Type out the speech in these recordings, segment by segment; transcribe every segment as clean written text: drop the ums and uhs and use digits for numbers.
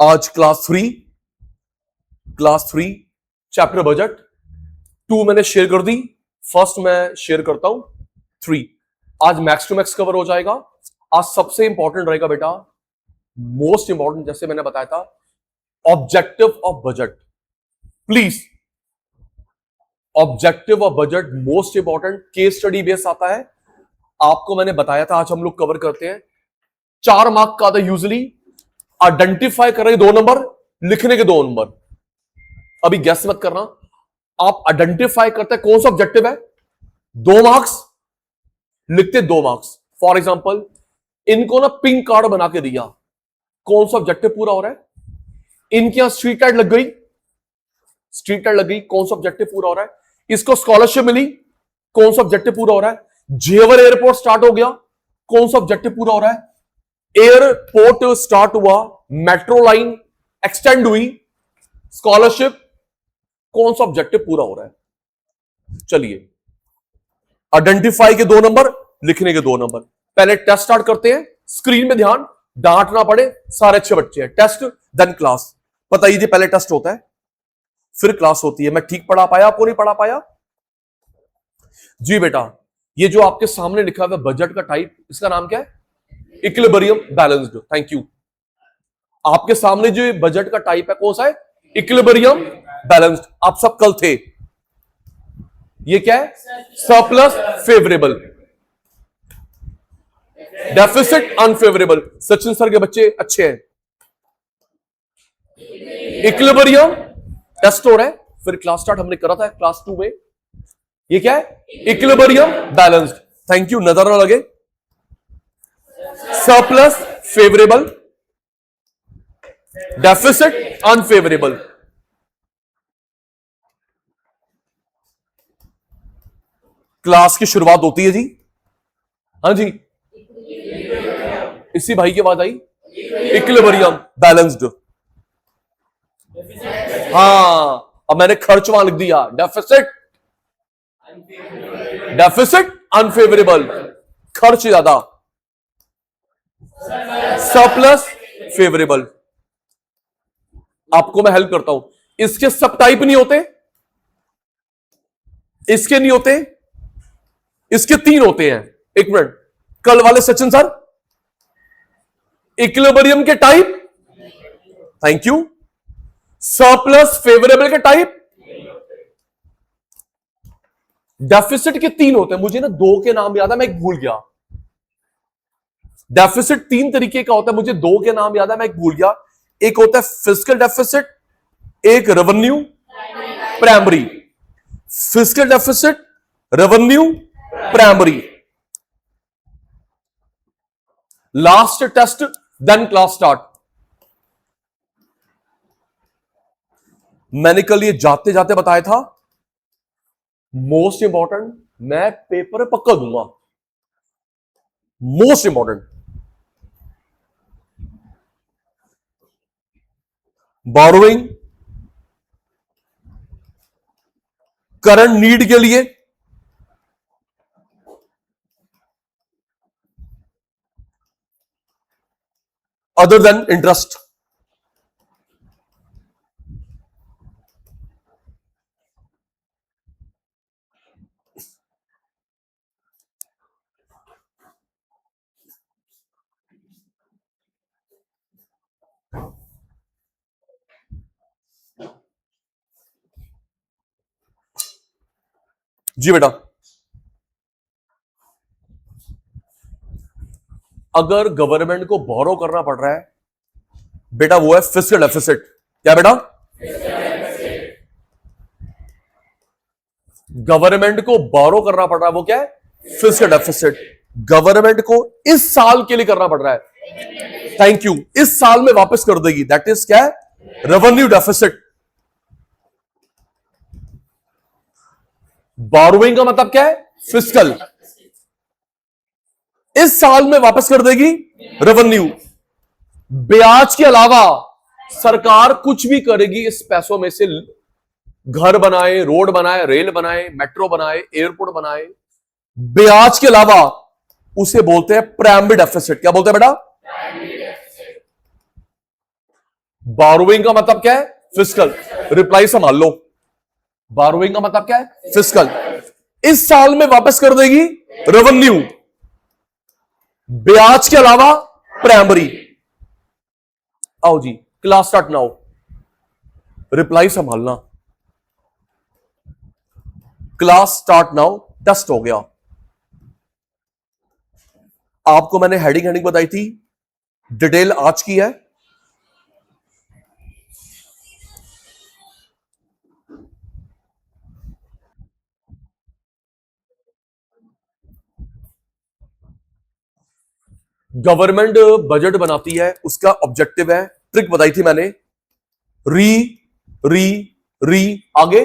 आज class three chapter budget 2 मैंने share कर दी, फर्स्ट मैं शेयर करता हूं 3। आज मैक्स टू मैक्स कवर हो जाएगा। आज सबसे इंपॉर्टेंट रहेगा बेटा, मोस्ट इंपॉर्टेंट, जैसे मैंने बताया था, objective of budget. Please, objective of budget most important, case study base आता है। आपको मैंने बताया था, आज हम लोग कवर करते हैं। 4 मार्क का था यूजली। आइडेंटिफाई कर रहे 2 नंबर, लिखने के 2 नंबर। अभी गैस मत करना, आप आइडेंटिफाई करते हैं कौन सा ऑब्जेक्टिव है, 2 मार्क्स, लिखते 2 मार्क्स। फॉर एग्जांपल, इनको ना पिंक कार्ड बना के दिया, कौन सा ऑब्जेक्टिव पूरा हो रहा है। इनके यहां स्ट्रीट लाइट लग गई, कौन सा ऑब्जेक्टिव पूरा हो रहा है। इसको स्कॉलरशिप मिली, कौन सा ऑब्जेक्टिव पूरा हो रहा है। जेवर एयरपोर्ट स्टार्ट हो गया, कौन सा ऑब्जेक्टिव पूरा हो रहा है। एयरपोर्ट स्टार्ट हुआ, मेट्रो लाइन एक्सटेंड हुई, स्कॉलरशिप, कौन सा ऑब्जेक्टिव पूरा हो रहा है। चलिए, आइडेंटिफाई के 2 नंबर, लिखने के 2 नंबर। पहले टेस्ट स्टार्ट करते हैं। स्क्रीन में ध्यान, डांट ना पड़े, सारे अच्छे बच्चे हैं। Test then class. पता ही, पहले टेस्ट होता है फिर क्लास होती है। मैं ठीक पढ़ा पाया, आपको नहीं पढ़ा पाया जी बेटा। ये जो आपके सामने लिखा हुआ बजट का टाइप, इसका नाम क्या है, इक्विलिब्रियम बैलेंस्ड। Thank you. आपके सामने जो बजट का टाइप है, कौन सा है, इक्विलिब्रियम बैलेंस्ड। आप सब कल थे। ये क्या है, surplus favourable, deficit unfavourable. Sachin sir के बच्चे अच्छे हैं। इक्विलिब्रियम टेस्ट हो रहा है, फिर क्लास स्टार्ट हमने करा था क्लास 2 में। ये क्या है, इक्विलिब्रियम बैलेंस्ड। थैंक यू, नजर ना लगे। Surplus favourable, deficit unfavourable. Class की शुरुआत होती है जी, हाँ जी, इसी भाई की आवाज आई, इक्विलिब्रियम बैलेंस्ड। हाँ, अब मैंने खर्च वहां लिख दिया, डेफिसिट अनफेवरेबल, खर्च ज्यादा, सरप्लस फेवरेबल। आपको मैं हेल्प करता हूं, इसके सब टाइप नहीं होते, इसके नहीं होते, इसके 3 होते हैं। एक मिनट, कल वाले सचिन सर, इक्विलिब्रियम के type, thank you. Surplus favourable के टाइप, डेफिसिट के 3 होते हैं। मुझे ना 2 के नाम याद है, मैं एक भूल गया। डेफिसिट 3 तरीके का होता है, मुझे 2 के नाम याद है, मैं एक भूल गया। एक होता है फिस्कल डेफिसिट, एक revenue primary. Fiscal deficit, revenue primary. Last test then class start. मैंने कल ये जाते जाते बताया था, मोस्ट इंपॉर्टेंट, मैं पेपर पक्का दूंगा। Most important, borrowing current need के लिए, अदर देन इंटरेस्ट। जी बेटा, अगर गवर्नमेंट को बोरो करना पड़ रहा है बेटा, वो है फिस्कल डेफिसिट। क्या बेटा, गवर्नमेंट को बोरो करना पड़ रहा है, वो क्या है, फिस्कल डेफिसिट। गवर्नमेंट को इस साल के लिए करना पड़ रहा है, थैंक यू, इस साल में वापस कर देगी, दैट इज क्या है, रेवेन्यू डेफिसिट। बोरोइंग का मतलब क्या है, फिस्कल, इस साल में वापस कर देगी, रेवेन्यू। ब्याज के अलावा सरकार कुछ भी करेगी इस पैसों में से, घर बनाए, रोड बनाए, रेल बनाए, मेट्रो बनाए, एयरपोर्ट बनाए, ब्याज के अलावा, उसे बोलते हैं प्राइमरी डेफिसिट। क्या बोलते हैं बेटा, बारोइंग का मतलब क्या है? फिस्कल। रिप्लाई संभाल लो, बारोइंग का मतलब क्या है? फिस्कल। इस साल में वापस कर देगी रेवेन्यू, ब्याज के अलावा प्राइमरी। आओ जी, क्लास स्टार्ट नाउ। रिप्लाई संभालना, क्लास स्टार्ट नाउ। टेस्ट हो गया। आपको मैंने हेडिंग बताई थी, डिटेल आज की है। गवर्नमेंट बजट बनाती है, उसका ऑब्जेक्टिव है, ट्रिक बताई थी मैंने, री री री आगे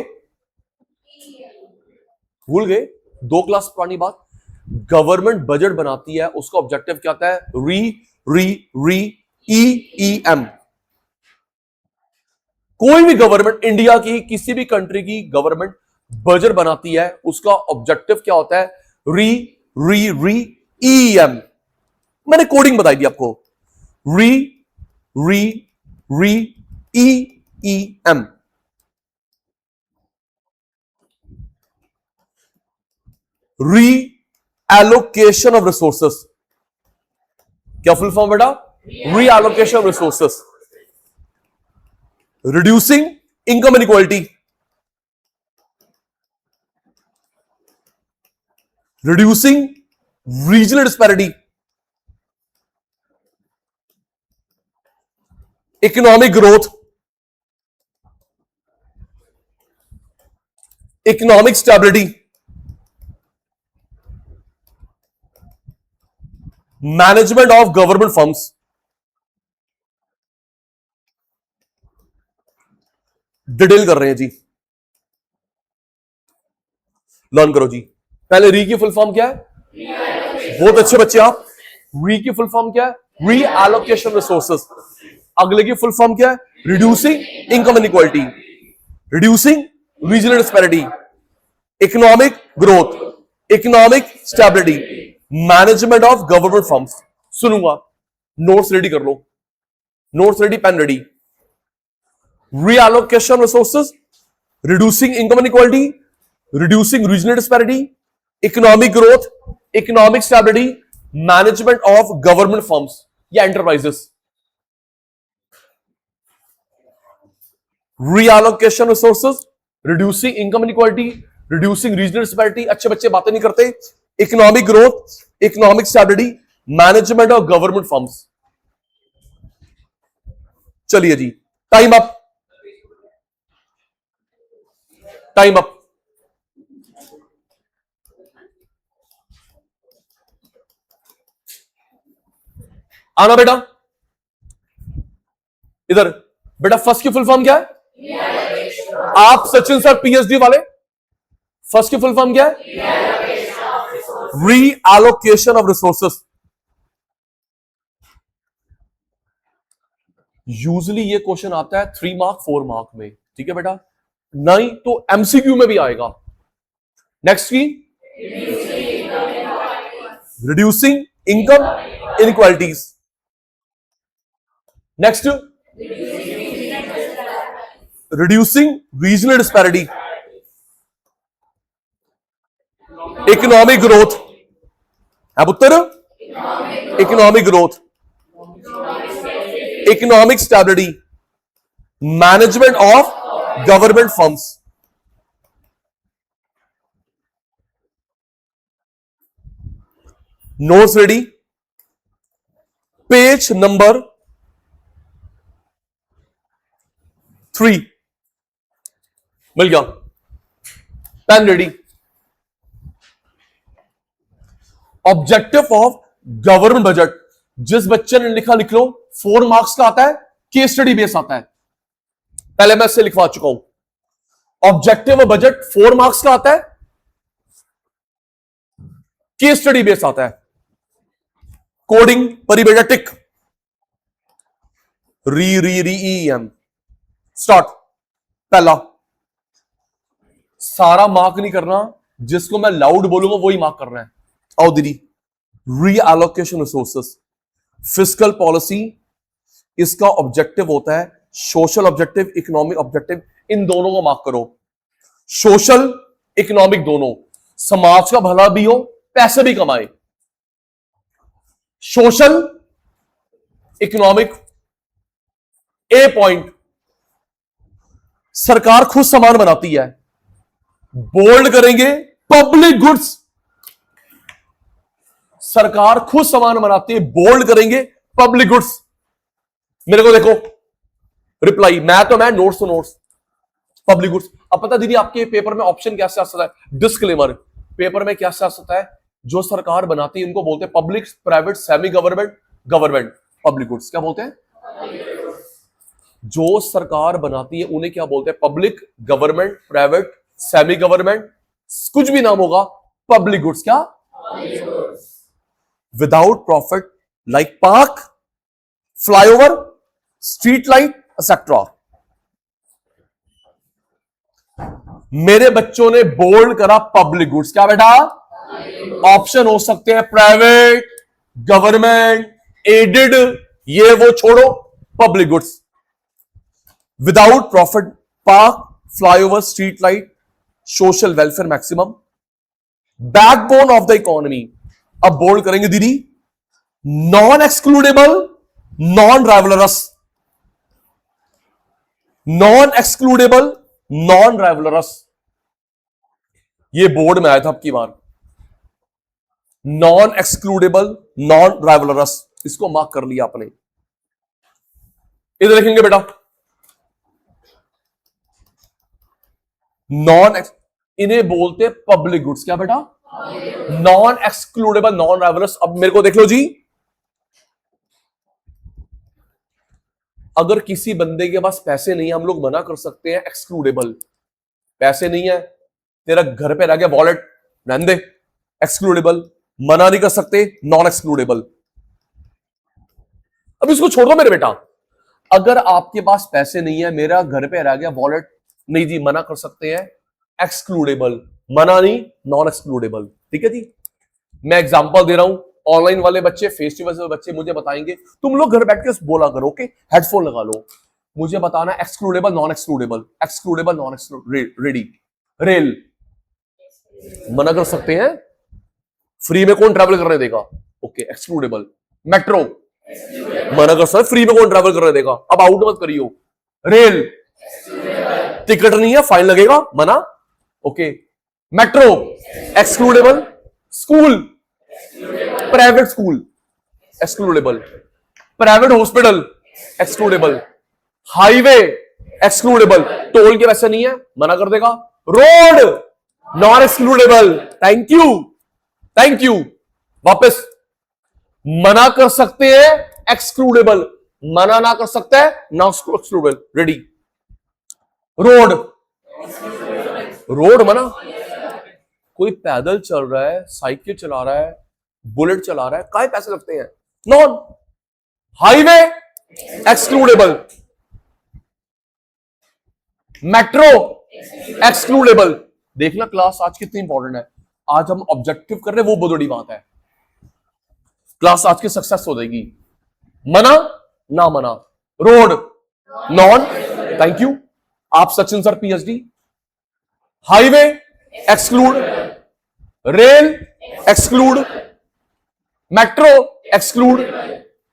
भूल गए, 2 क्लास पुरानी बात। गवर्नमेंट बजट बनाती है, उसका ऑब्जेक्टिव क्या होता है? री री री ई ई एम। कोई भी गवर्नमेंट, इंडिया की किसी भी कंट्री की गवर्नमेंट बजट बनाती है, उसका ऑब्जेक्टिव क्या होता है? री री री ई एम। मैंने कोडिंग बताई थी आपको, री री री ई ई एम। री एलोकेशन ऑफ रिसोर्सेस। क्या फुल फॉर्म बेटा? री allocation of resources. Reducing income inequality, reducing regional disparity, economic growth, economic stability, management of government firms. Detail कर रहे हैं जी, लर्न करो जी। पहले री की फुल फॉर्म क्या है? बहुत अच्छे बच्चे आप। री की फुल फॉर्म क्या है? री एलोकेशन रिसोर्सेस। अगले की फुल फॉर्म क्या है? Reducing income inequality, reducing regional disparity, economic growth, economic stability, management of government firms. सुनूंगा, नोट्स रेडी कर लो, notes ready, pen ready. reallocation resources, reducing income inequality, reducing regional disparity, economic growth, economic stability, management of government firms या enterprises. reallocation resources, reducing income inequality, reducing regional disparity. अच्छे बच्चे बातें नहीं करते। economic growth, economic stability, management of government firms. चलिए जी, time up, time up. आना बेटा इधर। बेटा फर्स्ट की फुल फॉर्म क्या है? आप सचिन सर पीएचडी वाले, फर्स्ट की फुल फॉर्म क्या है? री एलोकेशन ऑफ रिसोर्सेस। यूजली ये क्वेश्चन आता है 3 मार्क 4 मार्क में, ठीक है बेटा, नहीं तो एमसीक्यू में भी आएगा। नेक्स्ट की reducing income inequalities. Next reducing regional disparity, economic growth है पुत्र, economic growth, economic stability, management of government firms. Notes ready, page number 3 मिल गया, pen ready. Objective of government budget, जिस बच्चे ने लिखा लिख लो। 4 मार्क्स का आता है, केस स्टडी बेस आता है, पहले मैं इससे लिखवा चुका हूं। ऑब्जेक्टिव ऑफ बजट 4 मार्क्स का आता है, केस स्टडी बेस आता है। कोडिंग परिबेटा टिक, री री री ई एम। स्टार्ट। पहला, सारा मार्क नहीं करना, जिसको मैं लाउड बोलूंगा वही मार्क करना है। आओ दीदी, री एलोकेशन रिसोर्सेस, फिस्कल पॉलिसी, इसका ऑब्जेक्टिव होता है सोशल ऑब्जेक्टिव, इकोनॉमिक ऑब्जेक्टिव, इन दोनों को मार्क करो। सोशल इकोनॉमिक दोनों, समाज का भला भी हो, पैसे भी कमाए। सोशल इकोनॉमिक, ए पॉइंट, सरकार खुद सामान बनाती है, बोल्ड करेंगे पब्लिक गुड्स। सरकार खुद सामान बनाती है, बोल्ड करेंगे पब्लिक गुड्स। मेरे को देखो रिप्लाई, मैं नोट्स तो नोट्स, पब्लिक गुड्स। अब पता दीदी आपके पेपर में ऑप्शन क्या से आ सकता है? डिस्क्लेमर, पेपर में क्या से आ सकता है? जो सरकार बनाती है उनको बोलते हैं public, private, semi government, government, public goods. क्या बोलते हैं? जो सरकार बनाती है उन्हें क्या बोलते हैं? Public, government, private, semi government, कुछ भी नाम होगा, पब्लिक गुड्स। क्या? Without profit, like park, flyover, street light, etcetera. मेरे बच्चों ने बोल्ड करा पब्लिक गुड्स। क्या बेटा? ऑप्शन हो सकते हैं प्राइवेट, गवर्नमेंट, एडेड, ये वो छोड़ो, public goods. Without profit, park, flyover, street light, social welfare maximum, backbone of the economy. अब बोल्ड करेंगे दीदी, non excludable, non rivalries, non excludable, non rivalries. ये बोर्ड में आया था अब की बार, नॉन एक्सक्लूडेबल, नॉन राइवलरस, इसको मार्क कर लिया आपने। इधर देखेंगे बेटा, इन्हें बोलते पब्लिक गुड्स। क्या बेटा? Non excludable, non rivalries. अब मेरे को देख लो जी, अगर किसी बंदे के पास पैसे नहीं है, हम लोग मना कर सकते हैं एक्सक्लूडेबल। पैसे नहीं है, तेरा घर पे रह गया वॉलेट, रहने दे, एक्सक्लूडेबल। मना नहीं कर सकते, नॉन एक्सक्लूडेबल। अब इसको छोड़ दो मेरे बेटा, अगर आपके पास पैसे नहीं है, मेरा घर पे रह गया वॉलेट, नहीं जी, मना कर सकते हैं एक्सक्लूडेबल, मना नहीं, नॉन एक्सक्लूडेबल। ठीक है जी, मैं एग्जांपल दे रहा हूं, ऑनलाइन वाले बच्चे, फेस टू फेस वाले बच्चे मुझे बताएंगे, तुम लोग घर बैठ के बोला करो, ओके, हेडफोन लगा लो, मुझे बताना excludable, non excludable, excludable, non excludable. Ready? Rail मना कर सकते हैं, फ्री में कौन ट्रैवल करने देगा, ओके, एक्सक्लूडेबल। मेट्रो मना कर सकते, फ्री में कौन ट्रैवल करने देगा, अब आउट मत करियो। रेल टिकट नहीं है, फाइन लगेगा, मना, okay. Metro excludable. School, private school excludable, private hospital excludable, highway excludable, toll के पैसे नहीं है, मना कर देगा। Road non excludable, thank you, thank you. वापस, मना कर सकते हैं एक्सक्लूडेबल, मना ना कर सकते हैं non excludable. Ready? Road, road मना, कोई पैदल चल रहा है, साइकिल चला रहा है, बुलेट चला रहा है, काय पैसे लगते हैं, non. Highway excludable, metro excludable. देखना क्लास आज कितनी इंपॉर्टेंट है, आज हम ऑब्जेक्टिव कर रहे हैं, वो बहुत बड़ी बात है, क्लास आज की सक्सेस हो जाएगी। मना ना मना, रोड नॉन, थैंक यू आप Sachin sir PhD. Highway exclude, rail exclude, metro exclude,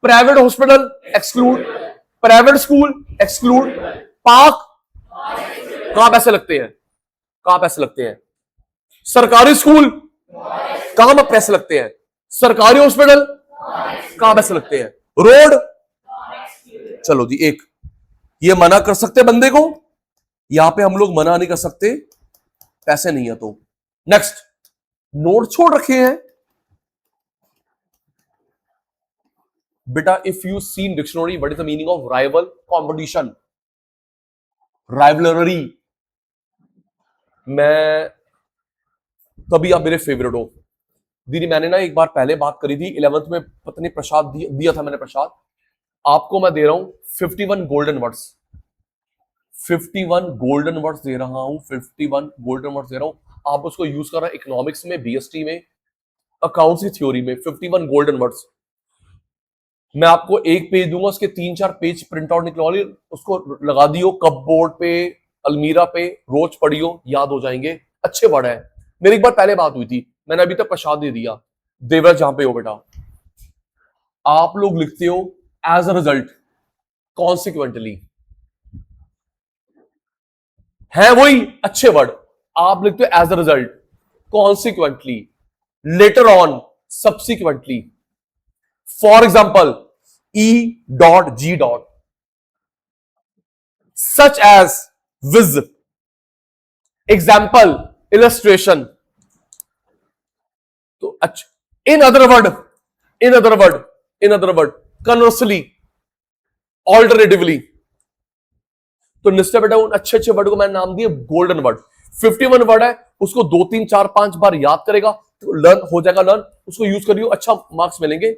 private hospital exclude, private school exclude, park, कहां पैसे लगते हैं, कहां पैसे लगते हैं, सरकारी स्कूल कहां पैसे लगते हैं, सरकारी हॉस्पिटल कहां पैसे लगते हैं, रोड। चलो जी, एक ये मना कर सकते बंदे को, यहां पे हम लोग मना नहीं कर सकते, पैसे नहीं है तो। नेक्स्ट, नोट छोड़ रखे हैं बेटा, if you see in dictionary what is the meaning of rival, competition, rivalry. मैं तभी आप मेरे फेवरेट हो दीदी। मैंने ना एक बार पहले बात करी थी, 11th में पता नहीं प्रसाद दिया था मैंने, प्रसाद आपको मैं दे रहा हूं 51 गोल्डन वर्ड्स, 51 गोल्डन वर्ड्स दे रहा हूं, 51 गोल्डन वर्ड्स दे रहा हूं, आप उसको यूज कर रहे हैं इकोनॉमिक्स में, बीएसटी में, अकाउंट्स की थ्योरी में, 51 गोल्डन वर्ड्स। मैं आपको एक पेज दूंगा, उसके 3-4 पेज प्रिंट आउट निकलवा ली, उसको लगा दियो कपबोर्ड पे, अलमीरा पे, रोज पढ़ियो, याद हो जाएंगे। अच्छे वर्ड है। मेरी एक बार पहले बात हुई थी, मैंने अभी तक प्रसाद दे दिया। देवर जहां पे हो बेटा, आप लोग लिखते हो एज अ रिजल्ट, कॉन्सिक्वेंटली, है वही अच्छे वर्ड। आप लिखते हो as a result, consequently, later on, subsequently. For example E dot G dot, such as, with, example, illustration। तो अच्छा, in other word, in other word, in other word, conversely, alternatively. तो निश्चय बेटा उन अच्छे अच्छे वर्ड को मैंने नाम दिए गोल्डन वर्ड। 51 वर्ड है, उसको 2 3 4 5 बार याद करेगा तो लर्न हो जाएगा। लर्न, उसको यूज करियो, अच्छा मार्क्स मिलेंगे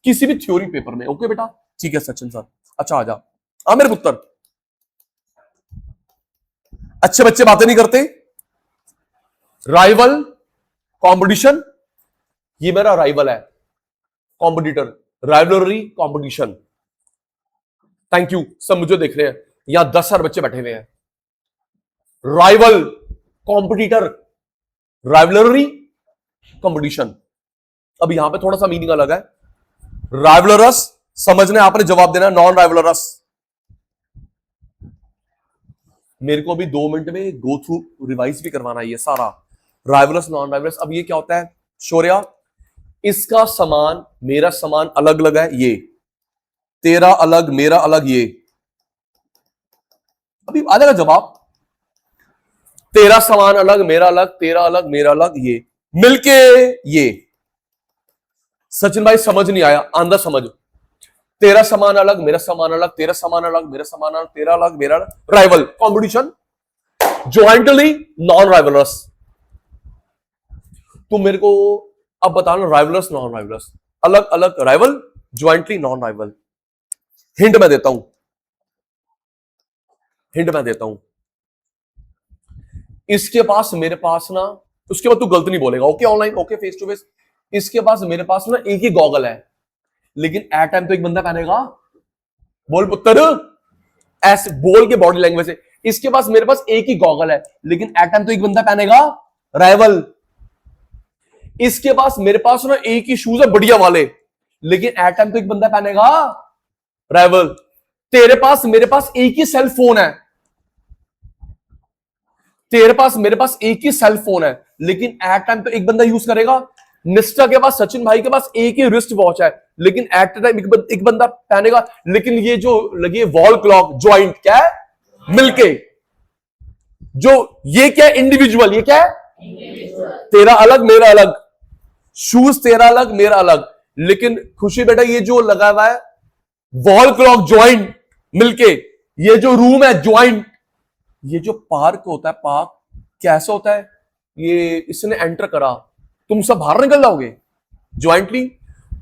किसी भी थ्योरी पेपर में। ओके बेटा, ठीक है सचिन सर। अच्छा आ जा, आ मेरे पुत्र। अच्छे बच्चे बातें नहीं करते। राइवल, कंपटीशन, ये मेरा राइवल है, competitor, rivalry, competition. Thank you, सब मुझे देख रहे हैं, यहां 10,000 बच्चे बैठे हुए हैं। Rival, competitor, rivalry, competition. अब यहां पे थोड़ा सा मीनिंग अलग है। राइवलरस समझने आपने जवाब देना, नॉन राइवलरस। मेरे को अभी 2 मिनट में गो थ्रू रिवाइज भी करवाना है ये सारा, राइवलरस, नॉन राइवलरस। अब ये क्या होता है शौर्या, इसका समान मेरा समान अलग अलग है, ये तेरा अलग मेरा अलग, ये अभी आ जाएगा जवाब। तेरा समान अलग मेरा अलग, तेरा अलग मेरा अलग, ये मिलके ये। सचिन भाई समझ नहीं आया, अंदर समझ। तेरा समान अलग मेरा समान अलग, तेरा समान अलग मेरा समान अलग, तेरा अलग मेरा अलग, rival, competition, jointly, non rivalries. तुम मेरे को अब बताना राइवलरस, नॉन राइवलरस, अलग अलग, rival, jointly, non rival. Hint मैं देता हूं, हिंट मैं देता हूं। इसके पास मेरे पास ना, उसके बाद तू गलत नहीं बोलेगा, okay online, okay face to face. इसके पास मेरे पास ना एक ही गॉगल है, लेकिन एट टाइम तो एक बंदा पहनेगा। बोल पुत्र, ऐसे बोल के बॉडी लैंग्वेज से। इसके पास मेरे पास एक ही गॉगल है, लेकिन एट टाइम तो एक बंदा पहनेगा, राइवल। इसके पास मेरे पास ना एक ही शूज है बढ़िया वाले, लेकिन एट टाइम तो एक बंदा पहनेगा, राइवल। तेरे पास मेरे पास एक ही सेल फोन है, तेरे पास मेरे पास एक ही सेल फोन है, लेकिन एट टाइम तो एक बंदा यूज करेगा। निष्ठा के पास, सचिन भाई के पास एक ही रिस्ट वॉच है, लेकिन एट टाइम एक बंदा पहनेगा। लेकिन ये जो लगी वॉल क्लॉक, ज्वाइंट, क्या है, मिलके। जो ये क्या है, इंडिविजुअल, ये क्या है, तेरा अलग मेरा अलग, शूज तेरा अलग मेरा अलग। लेकिन खुशी बेटा ये जो लगा हुआ है वॉल क्लॉक, ज्वाइंट, मिलके। ये जो रूम है, ज्वाइंट। ये जो पार्क होता है, पार्क कैसा होता है, ये इसने एंटर करा, तुम सब बाहर निकल जाओगे ज्वाइंटली।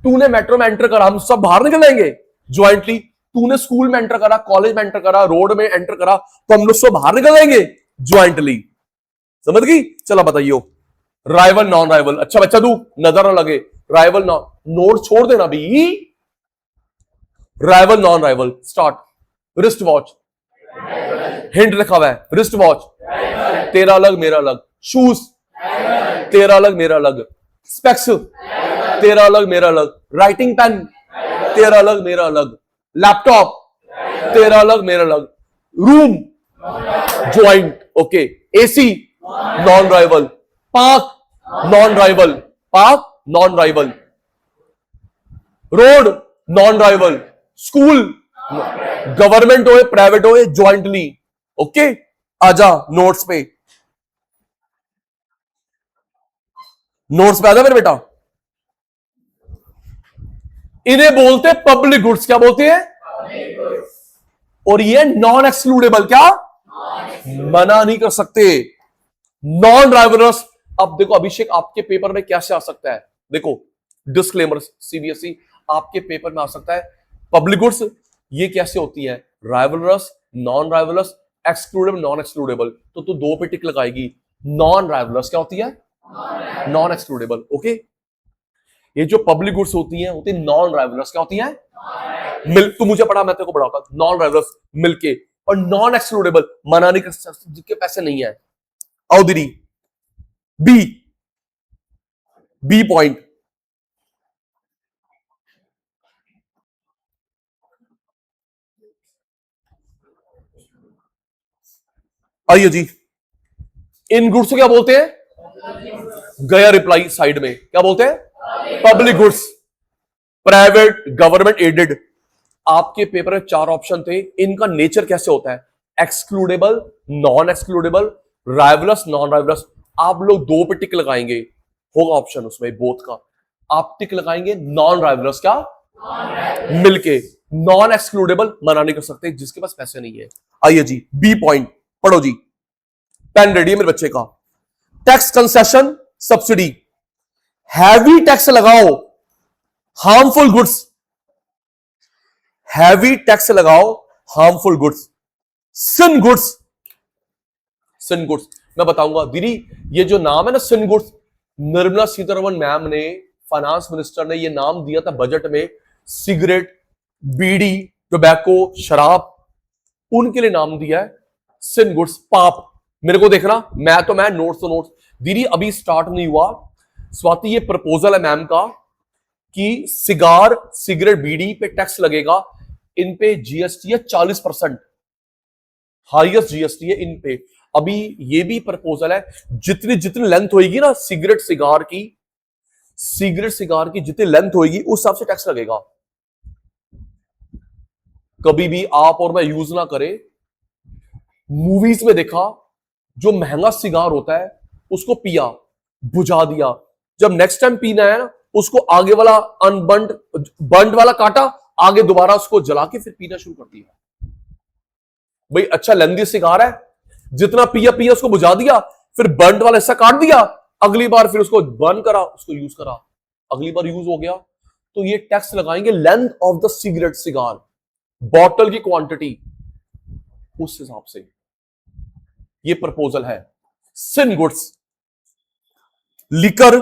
तूने मेट्रो में एंटर करा, हम सब बाहर निकल जाएंगे ज्वाइंटली। तूने स्कूल में एंटर करा, कॉलेज में एंटर करा, रोड में एंटर करा, तो हम लोग सब बाहर निकल जाएंगे ज्वाइंटली। समझ गई? चलो बताइयो, राइवल, नॉन राइवल। अच्छा बच्चा तू नजर ना लगे, राइवल, नॉन, नोट छोड़ देना भी। Rival, non rival, start. Wrist watch, hint लिखा हुआ है, रिस्ट वॉच, तेरा अलग मेरा अलग। शूज, तेरा अलग मेरा अलग। स्पेक्स, तेरा अलग मेरा अलग। राइटिंग पेन, तेरा अलग मेरा अलग। लैपटॉप, तेरा अलग मेरा अलग। Room, joint, okay. AC, non rival. Park, non rival, park, non rival. Road, non rival. School, government हो प्राइवेट हो, ज्वाइंटली, ओके। आजा नोट्स पे, नोट्स पे आजा मेरे बेटा। इन्हें बोलते पब्लिक गुड्स, क्या बोलते हैं, और ये नॉन एक्सक्लूडेबल, क्या मना नहीं कर सकते, नॉन राइवलरस। अब देखो अभिषेक, आपके पेपर में कैसे आ सकता है, देखो डिस्क्लेमर, सीबीएसई आपके पेपर में आ सकता है पब्लिक गुड्स, ये कैसे होती है, rivalries, non rivalries, excludable, non excludable. तो तू 2 पे टिक लगाएगी। नॉन राइवलरस क्या होती है, नॉन एक्सक्लूडेबल, ओके। ये जो पब्लिक गुड्स होती हैं, नॉन राइवलरस क्या होती हैं, मिल, तू मुझे पढ़ा मैं तेरे को पढ़ाता, नॉन राइवलस मिलके, और नॉन एक्सक्लूडेबल मना नहीं कर सकते जिसके पैसे नहीं है। आओ दीदी, बी, बी पॉइंट, आइए जी, इन गुड्स को क्या बोलते हैं? गया रिप्लाई साइड में क्या बोलते हैं? Public goods, private, government aided. आपके पेपर में 4 ऑप्शन थे, इनका नेचर कैसे होता है? Excludable, non excludable, rivalrous, non rivalrous. आप लोग 2 पे टिक लगाएंगे, होगा ऑप्शन उसमें बोथ का। आप टिक लगाएंगे नॉन राइवलस, क्या मिलके, नॉन एक्सक्लूडेबल मना नहीं कर सकते जिसके पास पैसे नहीं है। आइए जी, बी पॉइंट पढ़ो जी, पेन रेडी है मेरे बच्चे का। Tax concession subsidy, heavy tax लगाओ हार्मफुल गुड्स, हैवी टैक्स लगाओ हार्मफुल गुड्स, सिन गुड्स, सिन गुड्स। मैं बताऊंगा दीदी, ये जो नाम है ना सिन गुड्स, निर्मला सीतारमण मैम ने, फाइनेंस मिनिस्टर ने ये नाम दिया था बजट में। सिगरेट, बीड़ी, टोबैको, शराब, उनके लिए नाम दिया है सिन गुड्स, पाप। मेरे को देखना, मैं नोट्स तो नोट्स। दीदी अभी स्टार्ट नहीं हुआ स्वाति, ये प्रपोजल है मैम का कि सिगार, सिगरेट, बीड़ी पे टैक्स लगेगा, इन पे जीएसटी है 40%, हाईएस्ट जीएसटी है इन पे। अभी ये भी प्रपोजल है, जितनी जितनी लेंथ होगी ना सिगरेट सिगार की, सिगरेट सिगार की जितनी लेंथ होगी उस हिसाब से टैक्स लगेगा। कभी भी आप और मैं यूज ना करें। मूवीज में देखा, जो महंगा सिगार होता है उसको पिया, बुझा दिया, जब नेक्स्ट टाइम पीना है ना उसको आगे वाला अनबंड, बंड वाला काटा, आगे दोबारा उसको जला के फिर पीना शुरू कर दिया। भाई अच्छा लेंदी सिगार है, जितना पिया पिया उसको बुझा दिया, फिर बंड वाला हिस्सा काट दिया, अगली बार फिर उसको बर्न करा, उसको यूज करा, अगली बार यूज हो गया। तो ये टैक्स लगाएंगे length of the cigarette cigar, bottle की क्वांटिटी, उस हिसाब से ये प्रपोजल है। Sin goods, liquor,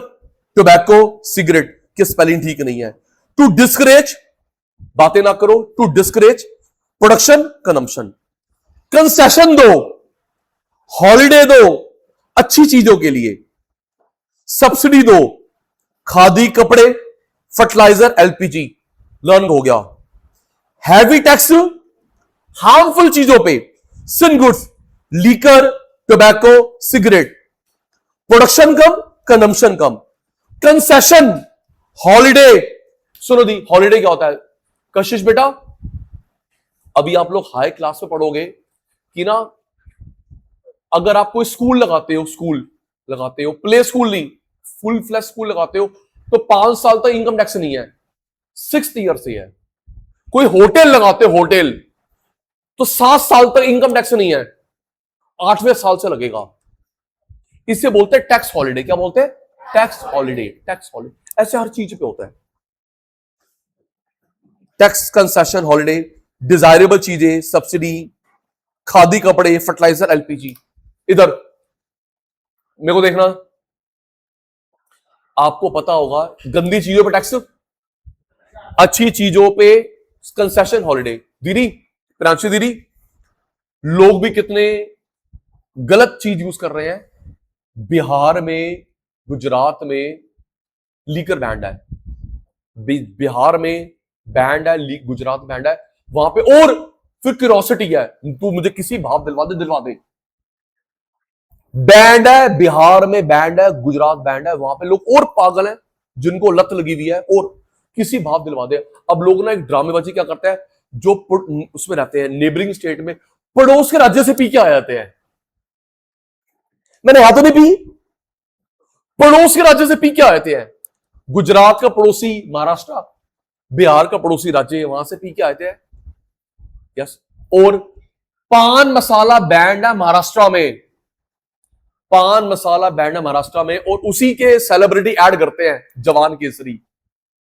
tobacco, cigarette की स्पेलिंग ठीक नहीं है। टू डिस्करेज, बातें ना करो, to discourage production, consumption. Concession दो, हॉलिडे दो अच्छी चीजों के लिए, सब्सिडी दो, खादी, कपड़े, फर्टिलाइजर, एलपीजी, लर्न हो गया। हैवी टैक्स हार्मफुल चीजों पे, sin goods, liquor, tobacco, cigarette, production कम, कंजम्पशन कम। कंसेशन, हॉलिडे, सुनो दी, हॉलिडे क्या होता है? कशिश बेटा, अभी आप लोग हाई क्लास में पढ़ोगे कि ना, अगर आप कोई स्कूल लगाते हो, स्कूल लगाते हो, प्ले स्कूल नहीं, फुल फ्लैश स्कूल लगाते हो, तो 5 साल तक इनकम टैक्स नहीं है, 6th ईयर से है। कोई होटल लगाते हो, होटल, तो 7 साल तक इनकम टैक्स नहीं है, 8वें साल से लगेगा। इसे बोलते हैं टैक्स हॉलिडे। क्या बोलते हैं? Tax holiday, tax holiday. ऐसे हर चीज पे होता है टैक्स, कंसेशन, हॉलिडे, डिजायरेबल चीजें, सब्सिडी, खादी, कपड़े, फर्टिलाइजर, एलपीजी। इधर मेरे को देखना, आपको पता होगा गंदी चीजों पे टैक्स, अच्छी चीजों पे कंसेशन, हॉलिडे। दीदी, प्रांशी दीदी, लोग भी कितने गलत चीज यूज कर रहे हैं। बिहार में, गुजरात में लीकर बैंड है, बिहार में बैंड है, गुजरात बैंड है, वहां पे और फिर क्यूरोसिटी है, तू मुझे किसी भाव दिलवा दे, दिलवा दे। बैंड है, बिहार में बैंड है, गुजरात बैंड है, वहां पे लोग और पागल हैं, जिनको लत लगी हुई है, और किसी भाव दिलवा दे। अब लोग ना एक ड्रामेबाजी क्या करते हैं, जो उसमें रहते हैं नेबरिंग स्टेट में, पड़ोस के राज्य से पी के आ जाते हैं। मैंने यहां तो नहीं पी, पड़ोस के राज्य से पी के आए थे। गुजरात का पड़ोसी महाराष्ट्र, बिहार का पड़ोसी राज्य, वहां से पी के आए थे। यस। और पान मसाला बैंड है महाराष्ट्र में, पान मसाला बैंड है महाराष्ट्र में, और उसी के सेलिब्रिटी ऐड करते हैं जवान केसरी।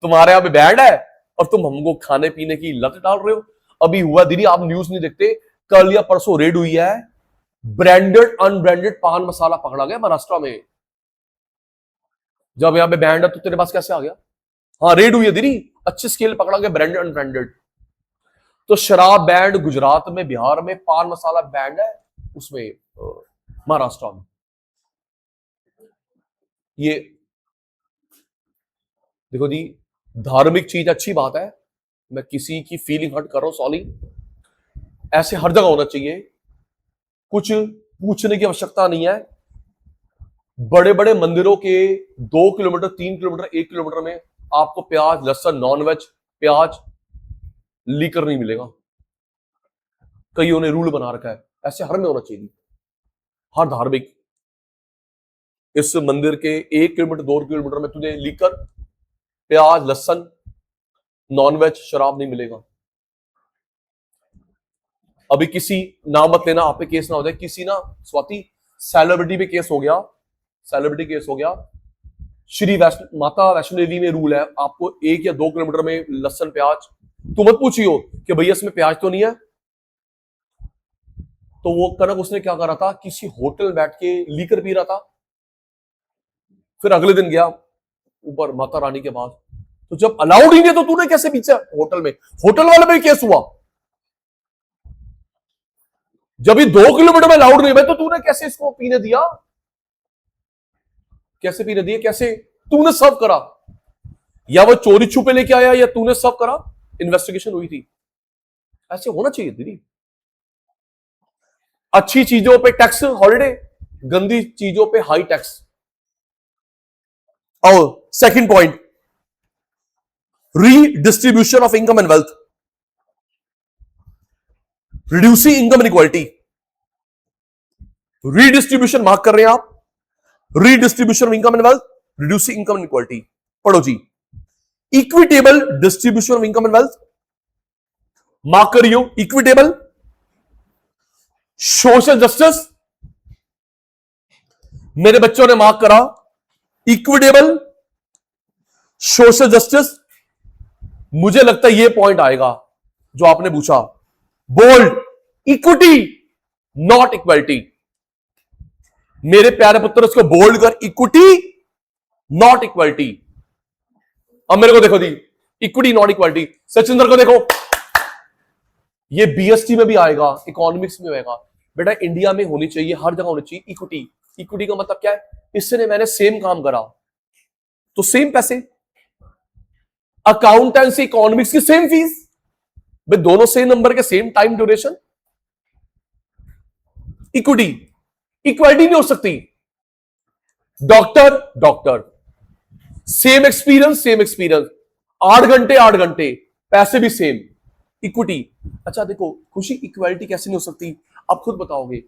तुम्हारे यहां पे बैंड है और तुम हमको खाने पीने की लत डाल रहे हो। अभी हुआ दीदी, आप न्यूज नहीं देखते, कल या परसों रेड हुई है, ब्रांडेड अनब्रांडेड पान मसाला पकड़ा गया महाराष्ट्र में। जब यहां पे बैंड है तो तेरे पास कैसे आ गया? हाँ रेड हुई है दीदी, अच्छे स्केल पकड़ांगे ब्रांडेड अनब्रांडेड। तो शराब बैंड गुजरात में, बिहार में, पान मसाला बैंड है उसमें महाराष्ट्र में। ये देखो जी, धार्मिक चीज अच्छी बात है, मैं किसी की फीलिंग हर्ट कर रहा हूं, सॉरी, ऐसे हर जगह होना चाहिए, कुछ पूछने की आवश्यकता नहीं है। बड़े बड़े मंदिरों के 2 किलोमीटर, 3 किलोमीटर, 1 किलोमीटर में आपको प्याज, लहसुन, नॉनवेज, प्याज, लीकर नहीं मिलेगा। कईयों ने रूल बना रखा है, ऐसे हर में होना चाहिए। हर धार्मिक, इस मंदिर के 1 किलोमीटर, 2 किलोमीटर में तुझे लीकर, प्याज, लहसुन, नॉनवेज, शराब नहीं मिलेगा। अभी किसी, नाम मत लेना, आप पे केस ना हो जाए, किसी ना स्वाति सेलिब्रिटी पे केस हो गया, सेलिब्रिटी केस हो गया। श्री माता वैष्णो देवी में रूल है, आपको 1 या 2 किलोमीटर में लहसुन, प्याज, तो मत पूछियो कि भैया इसमें प्याज तो नहीं है। तो वो कनक उसने क्या करा था, किसी होटल बैठ के लीकर पी रहा था, फिर अगले दिन गया ऊपर माता रानी के पास, तो जब अलाउड ही नहीं तो तूने कैसे पीछे होटल में, होटल वाले पे केस हुआ। जब ये 2 किलोमीटर में अलाउड नहीं है तो तूने कैसे इसको पीने दिया, कैसे पीने दिए, कैसे तूने सर्व करा, या वो चोरी छुपे लेके आया या तूने सर्व करा, इन्वेस्टिगेशन हुई थी। ऐसे होना चाहिए दीदी। अच्छी चीजों पे टैक्स हॉलिडे, गंदी चीजों पे हाई टैक्स। और second point, redistribution of income and wealth, reducing income inequality. Redistribution mark कर रहे हैं आप, redistribution of income and wealth, reducing income inequality. पढ़ो जी, equitable distribution of income and wealth, mark करियो, इक्विटेबल, सोशल जस्टिस, मेरे बच्चों ने मार्क करा, इक्विटेबल, सोशल जस्टिस। मुझे लगता है ये पॉइंट आएगा जो आपने पूछा, बोल्ड, इक्विटी नॉट इक्वलिटी। मेरे प्यारे पुत्र, इसको बोल्ड कर, इक्विटी नॉट इक्वलिटी। अब मेरे को देखो दी, इक्विटी नॉट इक्वलिटी। सचिंदर को देखो, ये बीएसटी में भी आएगा, इकोनॉमिक्स में आएगा। बेटा इंडिया में होनी चाहिए, हर जगह होनी चाहिए इक्विटी। इक्विटी का मतलब क्या है, इससे ने मैंने सेम काम करा तो सेम पैसे, अकाउंटेंसी इकोनॉमिक्स की सेम फीस, भाई दोनों सेम नंबर के, same time duration. Equity, equality नहीं हो सकती। Doctor, doctor, same experience, same experience, 8 घंटे 8 घंटे, पैसे भी सेम, इक्विटी। अच्छा देखो खुशी, इक्वालिटी कैसे नहीं हो सकती, आप खुद बताओगे।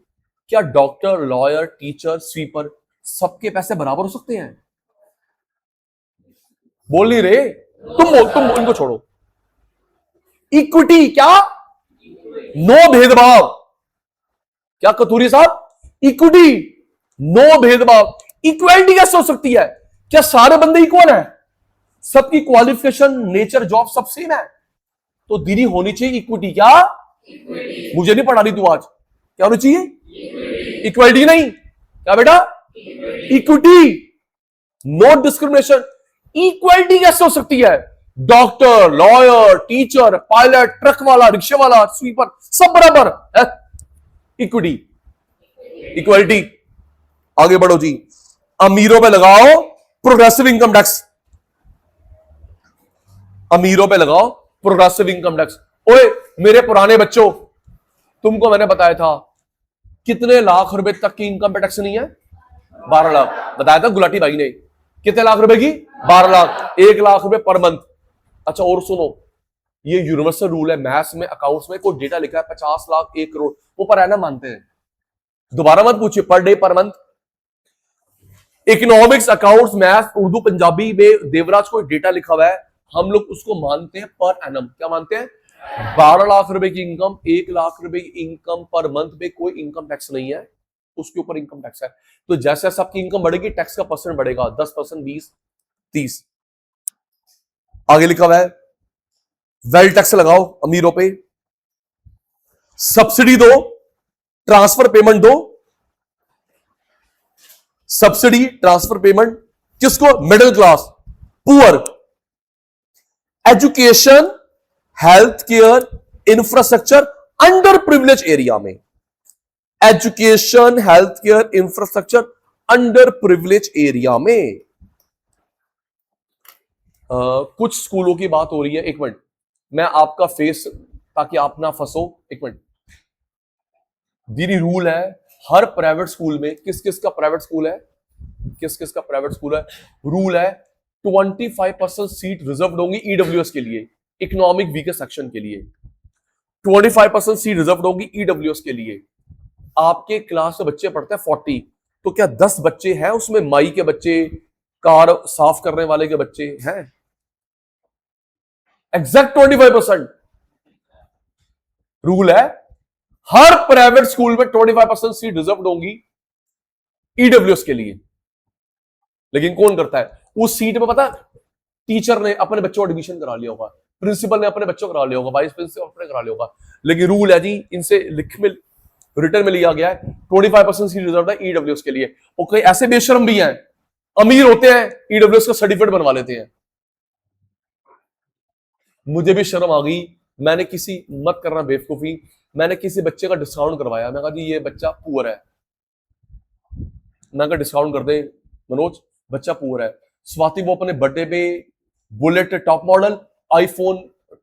क्या डॉक्टर, लॉयर, टीचर, स्वीपर, सबके पैसे बराबर हो सकते हैं? बोल नहीं रहे तुम इनको छोड़ो। इक्विटी क्या, नो भेदभाव। क्या कतूरी साहब, इक्विटी नो भेदभाव। इक्वालिटी कैसे हो सकती है? क्या सारे बंदे इक्वल हैं? सबकी क्वालिफिकेशन, नेचर, जॉब सब सेम है? तो दीदी होनी चाहिए इक्विटी। क्या, मुझे नहीं पढ़ा रही तू आज, क्या होनी चाहिए? इक्वालिटी नहीं, क्या बेटा, इक्विटी, नो डिस्क्रिमिनेशन। इक्वालिटी कैसे हो सकती है? Doctor, lawyer, teacher, pilot, truck वाला, रिक्शे वाला, स्वीपर, सब बराबर है। Equity, equality. आगे बढ़ो जी, अमीरों पे लगाओ प्रोग्रेसिव इनकम टैक्स, अमीरों पे लगाओ प्रोग्रेसिव इनकम टैक्स। ओए मेरे पुराने बच्चों, तुमको मैंने बताया था कितने लाख रुपए तक की इनकम पे टैक्स नहीं है? 12 लाख बताया था गुलाटी भाई ने। कितने लाख रुपए की? 12 लाख, 1 लाख रुपए पर मंथ। अच्छा और सुनो, ये यूनिवर्सल रूल है मैथ्स में, अकाउंट्स में, कोई डेटा लिखा है 50 लाख, 1 करोड़, वो पर एनम मानते हैं। दोबारा मत पूछिए, per day, per month. Economics, accounts, maths, Urdu, Punjabi में देवराज को डेटा लिखा हुआ है, हम लोग उसको मानते हैं पर एनम। क्या मानते हैं? 12 लाख रुपए की इनकम, 1 लाख रुपए की इनकम पर मंथ पे कोई इनकम टैक्स नहीं है, उसके ऊपर इनकम टैक्स है। तो जैसे जैसे आपकी इनकम बढ़ेगी टैक्स का परसेंट बढ़ेगा, 10%, 20, 30। आगे लिखा हुआ है वेल्थ टैक्स लगाओ अमीरों पे, सब्सिडी दो, ट्रांसफर पेमेंट दो, सब्सिडी, ट्रांसफर पेमेंट किसको? Middle class, poor, education, health care, infrastructure under privilege area में। Education, health care, infrastructure under privilege area में। कुछ स्कूलों की बात हो रही है, एक मिनट, मैं आपका फेस, ताकि आप ना फंसो, एक मिनट। दीदी रूल है हर प्राइवेट स्कूल में, किस किस का प्राइवेट स्कूल है, किस किस का प्राइवेट स्कूल है, रूल है 25% सीट रिजर्व होंगी ईडब्ल्यूएस के लिए, इकोनॉमिक वीकर सेक्शन के लिए 25% सीट रिजर्व होंगी ईडब्ल्यूएस के लिए। आपके क्लास में बच्चे पढ़ते हैं 40, तो क्या 10 बच्चे हैं उसमें माई के बच्चे, कार साफ करने वाले के बच्चे हैं? एग्जैक्ट 25% रूल है, हर प्राइवेट स्कूल में 25% सीट रिजर्व होंगी ईडब्ल्यूएस के लिए। लेकिन कौन करता है उस सीट में? पता, टीचर ने अपने बच्चों को एडमिशन करा लिया होगा, प्रिंसिपल ने अपने बच्चों को करा लिया होगा, वाइस प्रिंसिपल अपने करा लिया होगा, लेकिन रूल है जी, इनसे लिख में, रिटर्न में लिया गया है 25% सीट रिजर्व है ईडब्ल्यूएस के लिए। और कई ऐसे बेशर्म भी हैं, अमीर होते हैं, ईडब्ल्यूएस का सर्टिफिकेट बनवा लेते हैं। मुझे भी शर्म आ गई, मैंने किसी, मत करना बेवकूफी, मैंने किसी बच्चे का डिस्काउंट करवाया, मैं कहा जी ये बच्चा पुअर है, मैं कहा डिस्काउंट कर दे मनोज, बच्चा पुअर है। स्वाति वो अपने बर्थडे पे bullet top model iPhone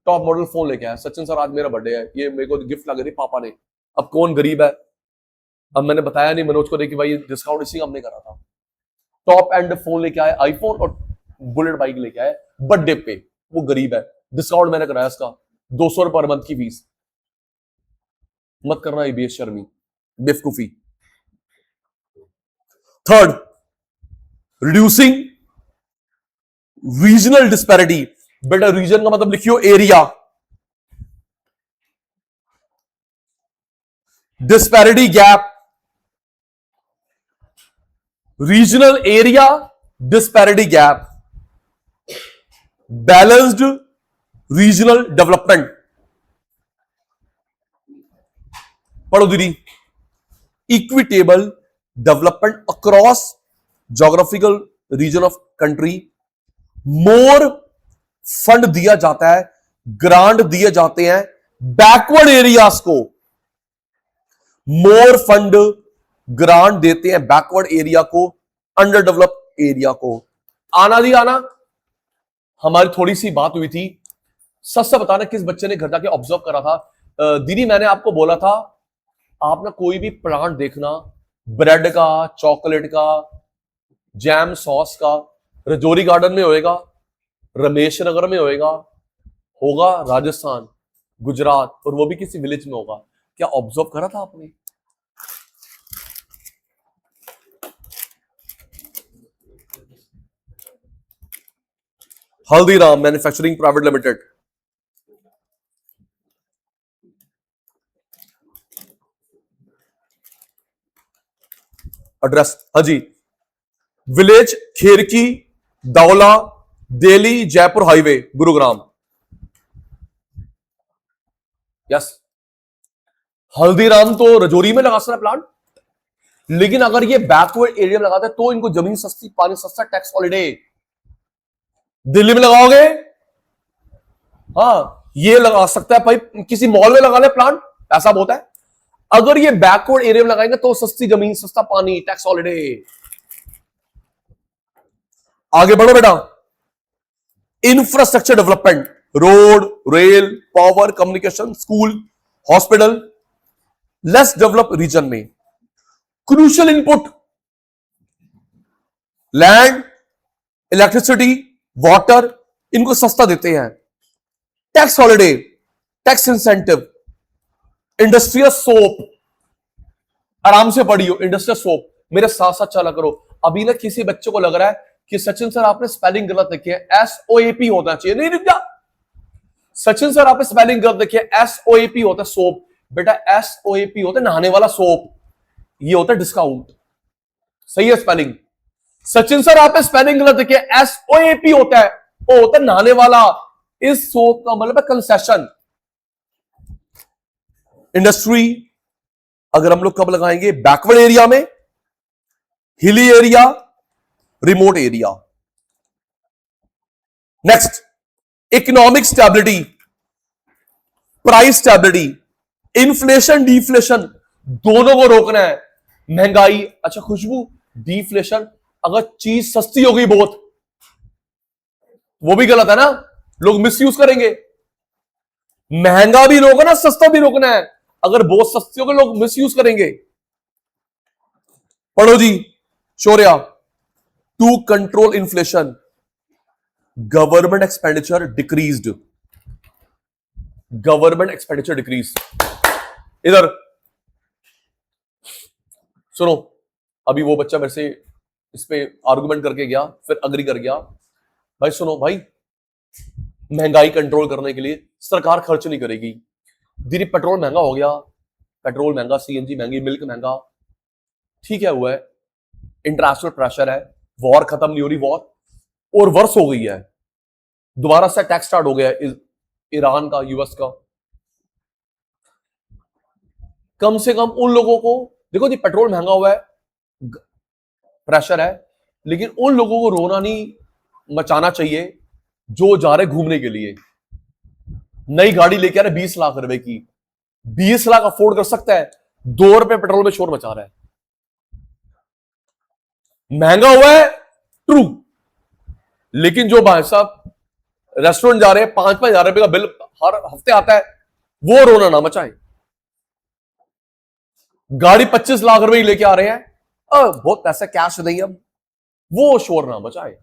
top model phone लेके आया, सचिन सर आज मेरा बर्थडे है, ये मेरे को गिफ्ट लगा दी पापा ने। अब कौन गरीब है? अब मैंने बताया नहीं मनोज को, देखिए भाई डिस्काउंट इसी का हमने करा था। टॉप एंड फोन लेके आए, आईफोन और बुलेट बाइक लेके आए बर्थडे पे, वो गरीब है, डिस्काउंट मैंने कराया उसका 200 पर मंथ की फीस। मत करना ये बेशर्मी, बेवकूफी। Third, reducing regional disparity. बेटा रीजन का मतलब लिखियो area, disparity gap, regional area, disparity gap, balanced regional development. पढ़ो दीदी, equitable development across geographical region of country. More fund दिया जाता है, ग्रांट दिए जाते हैं बैकवर्ड एरियाज को, मोर फंड ग्रांट देते हैं बैकवर्ड एरिया को, अंडर डेवलप्ड एरिया को। आना दी आना, हमारी थोड़ी सी बात हुई थी, सच से बताना किस बच्चे ने घर जाके ऑब्जर्व करा था। दीदी मैंने आपको बोला था आप ना कोई भी प्लांट देखना, ब्रेड का, चॉकलेट का, जैम सॉस का, रजौरी गार्डन में होएगा, रमेश नगर में होएगा, होगा राजस्थान, गुजरात, और वो भी किसी विलेज में होगा। क्या ऑब्जर्व करा था आपने? Haldiram manufacturing private limited, address, हाँ जी, village Kherki, Daula, Delhi Jaipur highway, Gurugram. Yes, Haldiram तो रजौरी में लगा सकता है प्लांट, लेकिन अगर ये बैकवर्ड एरिया में लगाते हैं तो इनको जमीन सस्ती, पानी सस्ता, टैक्स हॉलिडे। दिल्ली में लगाओगे, हाँ ये लगा सकता है भाई, किसी मॉल में लगा ले प्लांट, ऐसा बहुत है। अगर ये बैकवर्ड एरिया में लगाएंगे तो सस्ती जमीन, सस्ता पानी, टैक्स हॉलिडे। आगे बढ़ो बेटा, infrastructure development, road, rail, power, communication, school, hospital, less develop region में। Crucial input, land, electricity, water, इनको सस्ता देते हैं। Tax holiday, tax incentive, industrial sop, आराम से पढ़ियो, इंडस्ट्रियल सोप, मेरे साथ साथ चला करो। अभी ना किसी बच्चे को लग रहा है कि सचिन सर आपने स्पेलिंग गलत लिखी है, SOAP होना चाहिए, नहीं रुक जा। सचिन सर आपने स्पेलिंग गलत लिखी है, SOAP होता है सोप, बेटा SOAP होता है नहाने वाला सोप, ये होता है डिस्काउंट, सही है स्पेलिंग। सचिन सर आपने स्पेलिंग गलत लिखी है, SOAP होता है, वो होता है नहाने वाला, इस सोप का मतलब है कंसेशन। इंडस्ट्री अगर हम लोग कब लगाएंगे? बैकवर्ड एरिया में, hilly area, remote area. Next, economic stability, price stability, inflation deflation दोनों को रोकना है। महंगाई, अच्छा खुशबू, डिफ्लेशन, अगर चीज सस्ती हो गई बहुत, वो भी गलत है ना, लोग मिसयूज करेंगे। महंगा भी रोकना, सस्ता भी रोकना है। अगर बहुत सस्ती हो गई, लोग मिसयूज करेंगे। पढ़ो जी, Shaurya. To control inflation, government expenditure decreased, government expenditure decrease. इधर सुनो, अभी वो बच्चा मेरे से इस पे आर्गुमेंट करके गया, फिर अग्री कर गया। भाई सुनो भाई, महंगाई कंट्रोल करने के लिए सरकार खर्च नहीं करेगी। धीरे पेट्रोल महंगा हो गया, पेट्रोल महंगा, सीएनजी महंगी, मिल्क महंगा, ठीक है, हुआ है, इंटरनेशनल प्रेशर है, वॉर खत्म नहीं हो रही, वॉर और वर्ष हो गई है, दोबारा से अटैक स्टार्ट हो गया है ईरान का, यूएस का। कम से कम उन लोगों को देखो जी, पेट्रोल महंगा हुआ है, प्रेशर है, लेकिन उन लोगों को रोना नहीं मचाना चाहिए जो जा रहे घूमने के लिए। नई गाड़ी लेके आ रहे 20 लाख रुपए की, 20 लाख अफोर्ड कर सकता है, 2 रुपए पेट्रोल में शोर मचा रहा है। महंगा हुआ है ट्रू, लेकिन जो भाई साहब रेस्टोरेंट जा रहे हैं, 5-5 हजार रुपए का बिल हर हफ्ते आता है, वो रोना ना मचाए। गाड़ी 25 लाख रुपए की लेके आ रहे हैं, बहुत पैसा कैश नहीं है, वो शोर ना मचाए।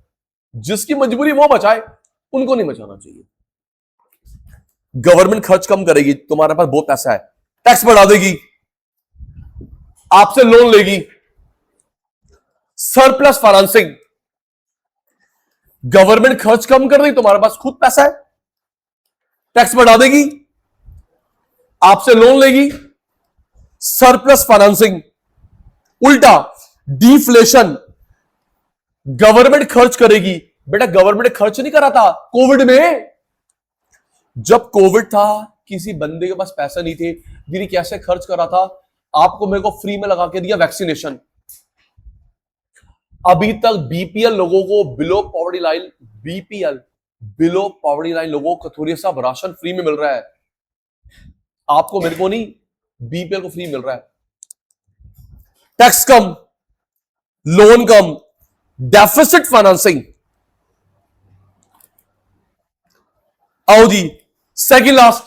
जिसकी मजबूरी वो बचाए, उनको नहीं मचाना चाहिए। गवर्नमेंट खर्च कम करेगी, तुम्हारे पास बहुत पैसा है, टैक्स बढ़ा देगी, आपसे लोन लेगी, सरप्लस फाइनेंसिंग। गवर्नमेंट खर्च कम कर रही, तुम्हारे पास खुद पैसा है, टैक्स बढ़ा देगी, आपसे लोन लेगी, सरप्लस फाइनेंसिंग। उल्टा डिफ्लेशन, गवर्नमेंट खर्च करेगी। बेटा गवर्नमेंट खर्च नहीं करा था कोविड में, जब कोविड था किसी बंदे के पास पैसा नहीं थे, दीदी कैसे खर्च करा था, आपको मेरे को फ्री में लगा के दिया वैक्सीनेशन। अभी तक बीपीएल लोगों को, below poverty line, BPL below poverty line लोगों को थोड़ी सा राशन फ्री में मिल रहा है, आपको मेरे को नहीं, बीपीएल को फ्री मिल रहा है। टैक्स कम, लोन कम, डेफिसिट फाइनेंसिंग। आओ जी, सेकंड लास्ट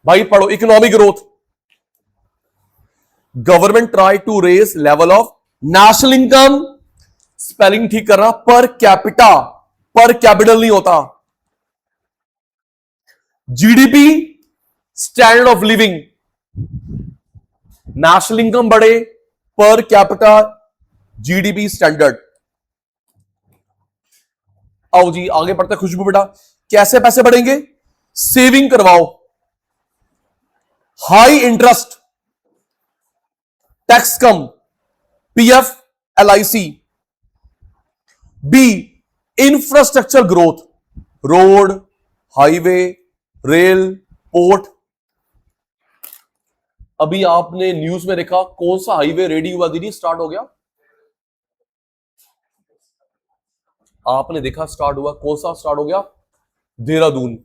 भाई पढ़ो, economic growth. Government try to raise level of national income, spelling ठीक करना, पर कैपिटा, पर कैपिटल नहीं होता, GDP, standard of living. National income बढ़े, पर कैपिटा, जीडीपी, स्टैंडर्ड। आओ जी आगे बढ़ते, खुशबू बेटा, कैसे पैसे बढ़ेंगे, सेविंग करवाओ, हाई इंटरेस्ट, टैक्स कम, PF, LIC. B, infrastructure growth, road, highway, rail, port. अभी आपने न्यूज में देखा कौन सा हाईवे रेडी हुआ दीदी, स्टार्ट हो गया, आपने देखा स्टार्ट हुआ, कौन सा स्टार्ट हो गया, देहरादून,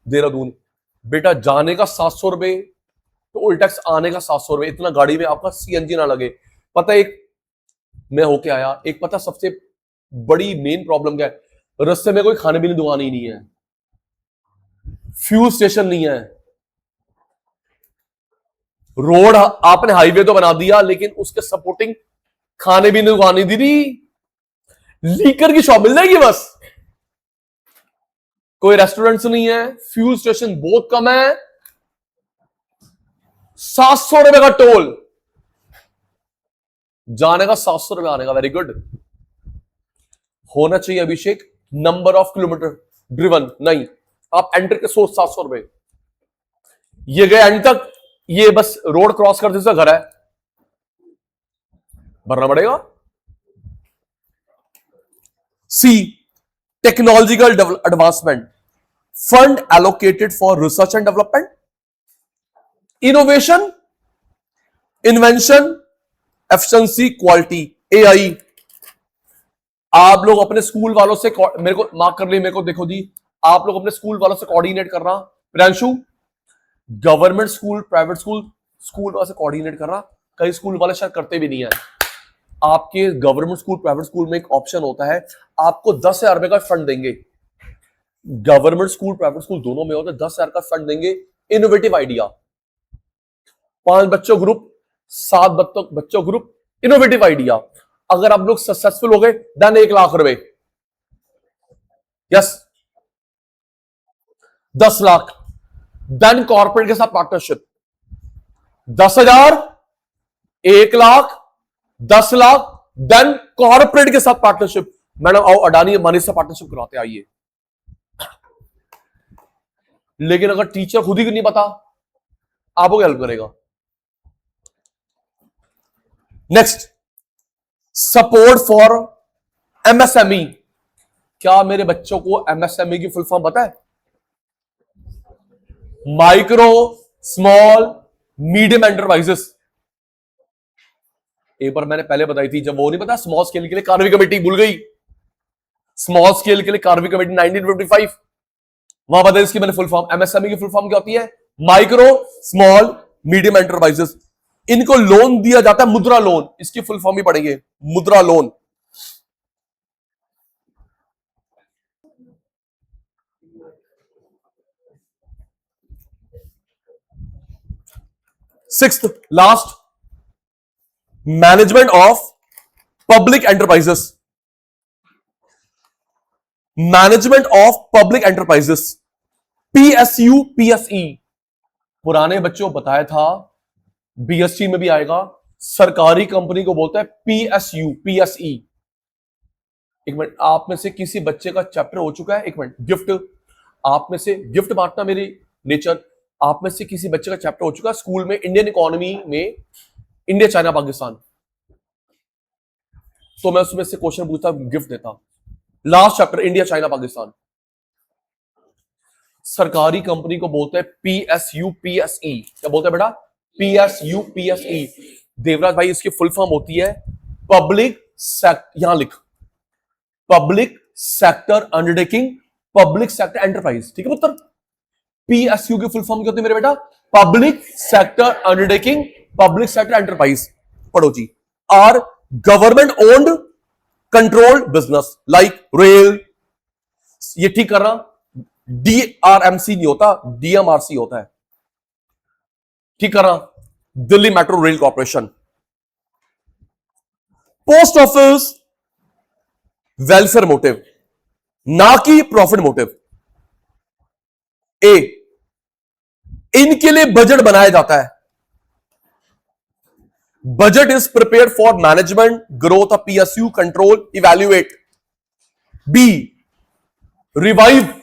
देहरादून। बेटा जाने का 700 रुपए टोल टैक्स, आने का 700 रुपए, इतना गाड़ी में आपका सीएनजी ना लगे। पता है, एक मैं होके आया, एक पता सबसे बड़ी मेन प्रॉब्लम क्या है, रास्ते में कोई खाने पीने की दुकान ही नहीं है, फ्यूल स्टेशन नहीं है, रोड आपने हाईवे तो बना दिया, लेकिन उसके सपोर्टिंग खाने पीने की दुकान नहीं, दीदी लीकर की शॉप मिल जाएगी बस, कोई रेस्टोरेंट्स नहीं है, फ्यूल स्टेशन बहुत कम है, 700 रुपए का टोल, जाने का 700 रुपए, आने का। वेरी गुड, होना चाहिए अभिषेक नंबर ऑफ किलोमीटर ड्रिवन, नहीं आप एंटर के सोच 700 रुपए, ये गए एंड तक, ये बस रोड क्रॉस करते से घर है, भरना पड़ेगा। C, technological advancement, fund allocated for research and development, innovation, invention, efficiency, quality, AI. आप लोग अपने स्कूल वालों से, मेरे को मार्क कर लिए, मेरे को देखो जी, आप लोग अपने स्कूल वालों से कोऑर्डिनेट करना। Priyanshu, government school, private school, school वालों से कोऑर्डिनेट करना। कई स्कूल वाले शायद करते भी नहीं है। आपके गवर्नमेंट स्कूल, प्राइवेट स्कूल में एक ऑप्शन होता है, आपको 10,000 रुपए का फंड देंगे। गवर्नमेंट स्कूल, प्राइवेट स्कूल दोनों में होता है, 10,000 का फंड देंगे। इनोवेटिव आइडिया, 5 बच्चों ग्रुप, 7 बच्चों ग्रुप, इनोवेटिव आइडिया। अगर आप लोग सक्सेसफुल हो गए देन 1 लाख रुपए, यस 10 लाख। देन कॉर्पोरेट के साथ partnership, 10,000, 1 lakh, 10 lakh, then corporate के साथ पार्टनरशिप। मैडम आओ अडानी अंबानी से पार्टनरशिप कराते आइए। लेकिन अगर टीचर खुद ही नहीं पता, आपको हेल्प करेगा। Next, support for MSME. क्या मेरे बच्चों को एमएसएमई की फुल फॉर्म पता है? Micro small medium enterprises. एक बार मैंने पहले बताई थी, जब वो नहीं पता स्मॉल स्केल के लिए कार्रवाई कमेटी, भूल गई? स्मॉल स्केल के लिए कार्रवाई कमेटी 1955, वहां बताया इसकी मैंने फुल फॉर्म। एमएसएमई की फुल फॉर्म क्या होती है? Micro small medium enterprises. इनको लोन दिया जाता है, मुद्रा लोन, इसकी फुल फॉर्म भी पढ़ेंगे, मुद्रा loan. Sixth last, management of public enterprises. Management of public enterprises, PSU, PSE. पुराने बच्चों बताया था, बीएससी में भी आएगा। सरकारी कंपनी को बोलता है पीएसयू, पीएसई। एक मिनट, आप में से किसी बच्चे का चैप्टर हो चुका है? एक मिनट, गिफ्ट, आप में से गिफ्ट बांटना मेरी नेचर। आप में से किसी बच्चे का चैप्टर हो चुका है स्कूल में, इंडियन इकोनॉमी में, इंडिया चाइना पाकिस्तान, तो मैं उसमें से क्वेश्चन पूछता, गिफ्ट देता। Last chapter India China Pakistan. सरकारी कंपनी को बोलते हैं पीएसयू, पीएसई। क्या बोलते हैं बेटा? PSU, PSE. देवराज भाई, इसकी फुल फॉर्म होती है पब्लिक सेक्टर, यहां लिख, public sector undertaking, public sector enterprise. ठीक है पुत्र? पीएसयू की फुल फॉर्म क्या होती है मेरे बेटा? Public sector undertaking, public sector enterprise. पढ़ो जी। Are government owned controlled business like rail, ये ठीक करना, डीआरएमसी नहीं होता, डीएमआरसी होता है। ठीक करना, Delhi metro rail corporation. Post office welfare motive, ना कि प्रॉफिट मोटिव। ए, इनके लिए बजट बनाया जाता है। Budget is prepare for management, growth of PSU, control, evaluate. B, revive,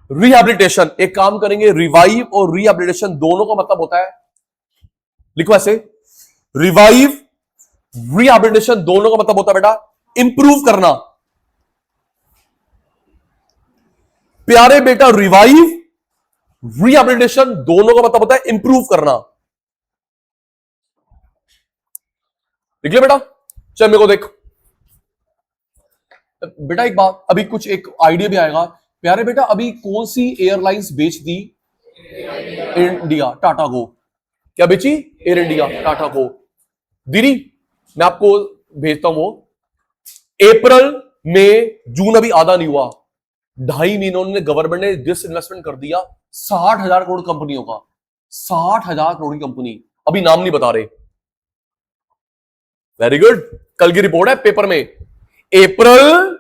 rehabilitation. एक काम करेंगे, रिवाइव और रिहैबिलिटेशन दोनों का मतलब होता है, लिखो ऐसे, रिवाइव, रिहैबिलिटेशन दोनों का मतलब होता है बेटा इंप्रूव करना। प्यारे बेटा, रिवाइव, रिहैबिलिटेशन दोनों का मतलब होता है इंप्रूव करना। लिख ले बेटा। चल मेरे को देख बेटा, एक बात, अभी कुछ एक आइडिया भी आएगा। प्यारे बेटा, अभी कौन सी एयरलाइंस बेच दी? इंडिया, टाटा को। क्या बेची? एयर इंडिया, टाटा को। दीदी मैं आपको भेजता हूं वो। अप्रैल में, जून अभी आधा नहीं हुआ, 2.5 महीनों ने गवर्नमेंट ने डिस इन्वेस्टमेंट कर दिया 60,000 करोड़ कंपनियों का। 60,000 करोड़ की कंपनी, अभी नाम नहीं बता रहे। वेरी गुड, कल की रिपोर्ट है पेपर में। अप्रैल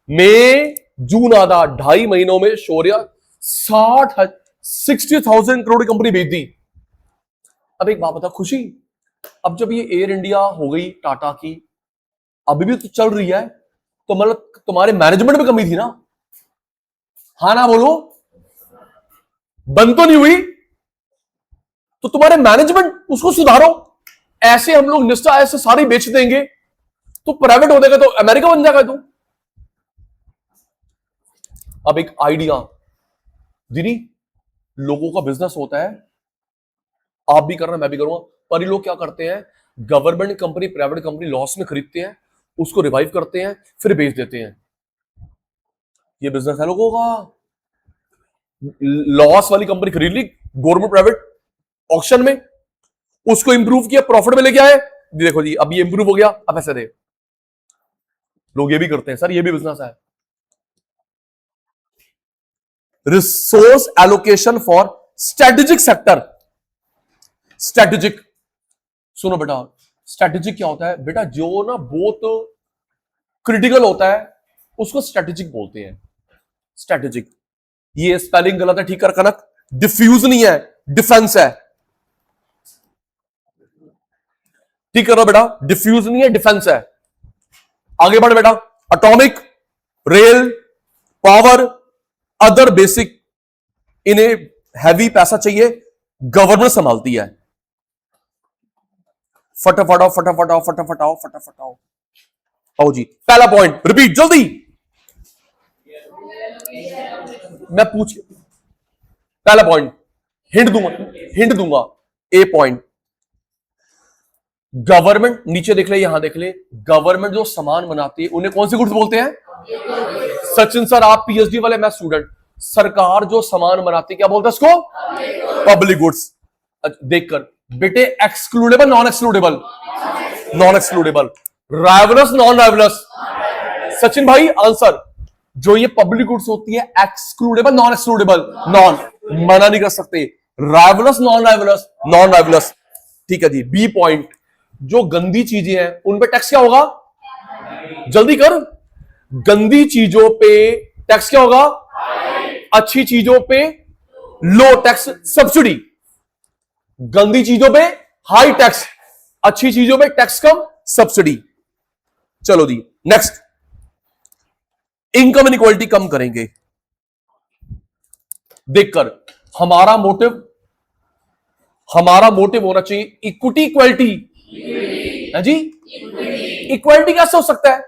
में, जून आधा, 2.5 महीनों में शौर्य 60,000 करोड़ की कंपनी भेज दी। अब एक बात बता खुशी, अब जब ये एयर इंडिया हो गई टाटा की, अभी भी तो चल रही है, तो मतलब तुम्हारे मैनेजमेंट में कमी थी ना? हाँ ना बोलो, बंद तो नहीं हुई, तो तुम्हारे मैनेजमेंट उसको सुधारो। ऐसे हम लोग निष्ठा ऐसे सारी बेच देंगे तो प्राइवेट हो जाएगा, तो अमेरिका बन जाएगा तू। अब एक आइडिया, दीदी लोगों का बिजनेस होता है, आप भी करना मैं भी करूंगा, पर ये लोग क्या करते हैं, government company, private company loss में खरीदते हैं, उसको रिवाइव करते हैं, फिर बेच देते हैं। ये बिजनेस है लोगों का। लॉस वाली कंपनी खरीद ली गवर्नमेंट प्राइवेट ऑक्शन में, उसको इंप्रूव किया, प्रॉफिट में लेके आए, देखो जी अब ये इंप्रूव हो गया, अब पैसे दे। लोग ये भी करते हैं सर, ये भी बिजनेस है। Resource allocation for strategic sector. Strategic, सुनो बेटा, स्ट्रेटेजिक क्या होता है बेटा? जो ना बहुत क्रिटिकल होता है उसको स्ट्रेटेजिक बोलते हैं। स्ट्रेटेजिक, ये स्पेलिंग गलत है, ठीक कर कनक। डिफ्यूज नहीं है, डिफेंस है। ठीक करो बेटा, डिफ्यूज नहीं है, डिफेंस है। आगे बढ़ बेटा। Atomic, rail, power, other basic, इन्हें हैवी पैसा चाहिए, गवर्नमेंट संभालती है। फटाफट आओ, फटाफट आओ, फटाफट आओ, फटाफट आओ। आओ जी, पहला पॉइंट रिपीट जल्दी। मैं पूछ, पहला पॉइंट हिंट दूंगा, हिंट दूंगा। ए पॉइंट, गवर्नमेंट, नीचे देख ले, यहां देख ले, गवर्नमेंट जो सामान बनाती है उन्हें कौन सी गुड्स बोलते हैं? सचिन सर आप पीएचडी वाले, मैं स्टूडेंट। सरकार जो सामान बनाती है क्या बोलते हैं उसको? Public goods. देखकर बेटे, excludable non excludable? Non excludable. Rivalrous non rivalrous? Sachin भाई आंसर। जो ये पब्लिक गुड्स होती है एक्सक्लूडेबल नॉन एक्सक्लूडेबल? नॉन, मना नहीं कर सकते। राइवलस नॉन राइवलस? नॉन राइवलस। ठीक है जी। बी पॉइंट, जो गंदी चीजें हैं उन पे टैक्स क्या होगा? जल्दी कर। गंदी चीजों पे टैक्स क्या होगा? अच्छी चीजों पे लो टैक्स, सब्सिडी। गंदी चीजों पे हाई टैक्स, अच्छी चीजों पे टैक्स कम, सब्सिडी। चलो जी नेक्स्ट, इनकम इनइक्वालिटी कम करेंगे। देखकर हमारा मोटिव होना चाहिए इक्विटी इक्वालिटी है जी। इक्वालिटी कैसे हो सकता है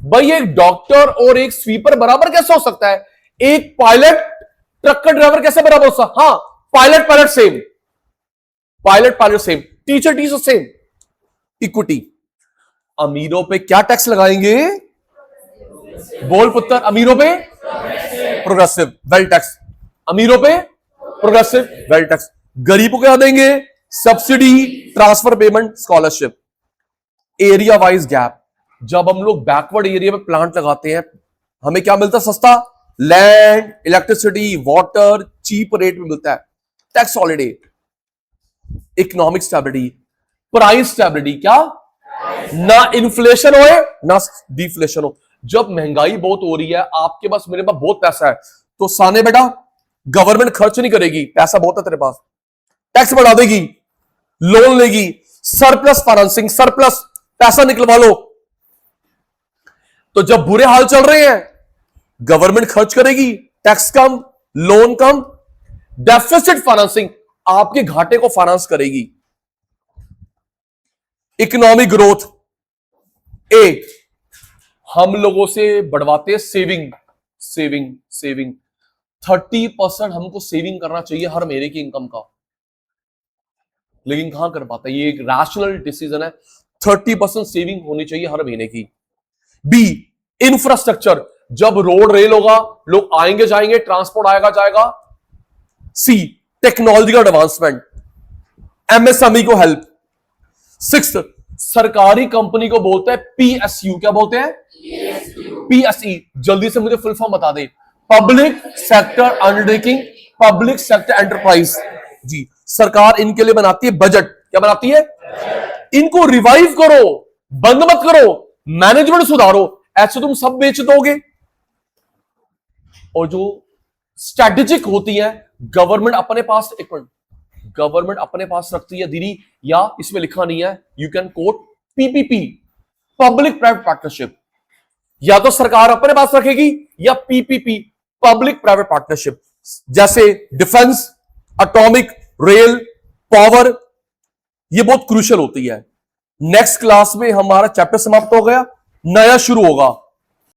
भाई? एक डॉक्टर और एक स्वीपर बराबर कैसे हो सकता है? एक पायलट ट्रक का ड्राइवर कैसे बराबर हो सकता? हाँ, pilot same, pilot same, teacher same. Equity. अमीरों पे क्या टैक्स लगाएंगे? बोल पुत्र, अमीरों पे प्रोग्रेसिव वेल्थ टैक्स। अमीरों पे प्रोग्रेसिव वेल्थ टैक्स। गरीबों को क्या देंगे? Subsidy, transfer payment, scholarship. Area wise gap, जब हम लोग बैकवर्ड एरिया में प्लांट लगाते हैं हमें क्या मिलता है? सस्ता land, electricity, water cheap rate में मिलता है। Tax holiday. Economic stability, price stability, क्या? ना इन्फ्लेशन हो ना डिफ्लेशन हो। जब महंगाई बहुत हो रही है, आपके पास, मेरे पास बहुत पैसा है, तो साने बेटा गवर्नमेंट खर्च नहीं करेगी, पैसा बहुत है तेरे पास, टैक्स बढ़ा देगी, लोन लेगी, सरप्लस फाइनेंसिंग, सरप्लस पैसा निकलवा लो। तो जब बुरे हाल चल रहे हैं गवर्नमेंट खर्च करेगी, टैक्स कम, लोन कम, डेफिसिट फाइनेंसिंग, आपके घाटे को फाइनेंस करेगी। इकोनॉमिक ग्रोथ, ए, हम लोगों से बढ़वाते हैं सेविंग, 30% हमको सेविंग करना चाहिए हर महीने की इनकम का, लेकिन कहां कर पाता है? ये एक रैशनल डिसीजन है, 30% सेविंग होनी चाहिए हर महीने की। बी, इंफ्रास्ट्रक्चर, जब रोड रेल होगा लोग आएंगे जाएंगे, ट्रांसपोर्ट आएगा जाएगा। सी, टेक्नोलॉजी का एडवांसमेंट, एमएसएमई को हेल्प। 6, सरकारी कंपनी को बोलते हैं पीएसयू, क्या बोलते हैं? पीएसई, जल्दी से मुझे फुल फॉर्म बता दे। Public sector undertaking, public sector enterprise जी। सरकार इनके लिए बनाती है बजट, क्या बनाती है? इनको रिवाइव करो, बंद मत करो, मैनेजमेंट सुधारो, ऐसे तुम सब बेच दोगे। और जो स्ट्रेटेजिक होती है गवर्नमेंट अपने पास, एक मिनट, गवर्नमेंट अपने पास रखती है दीदी, या इसमें लिखा नहीं है, you can coat PPP, public private partnership. या तो सरकार अपने पास रखेगी या पीपीपी, पब्लिक प्राइवेट पार्टनरशिप, जैसे डिफेंस, एटॉमिक, रेल, पावर, ये बहुत क्रूशियल होती है। नेक्स्ट क्लास में हमारा चैप्टर समाप्त हो गया, नया शुरू होगा।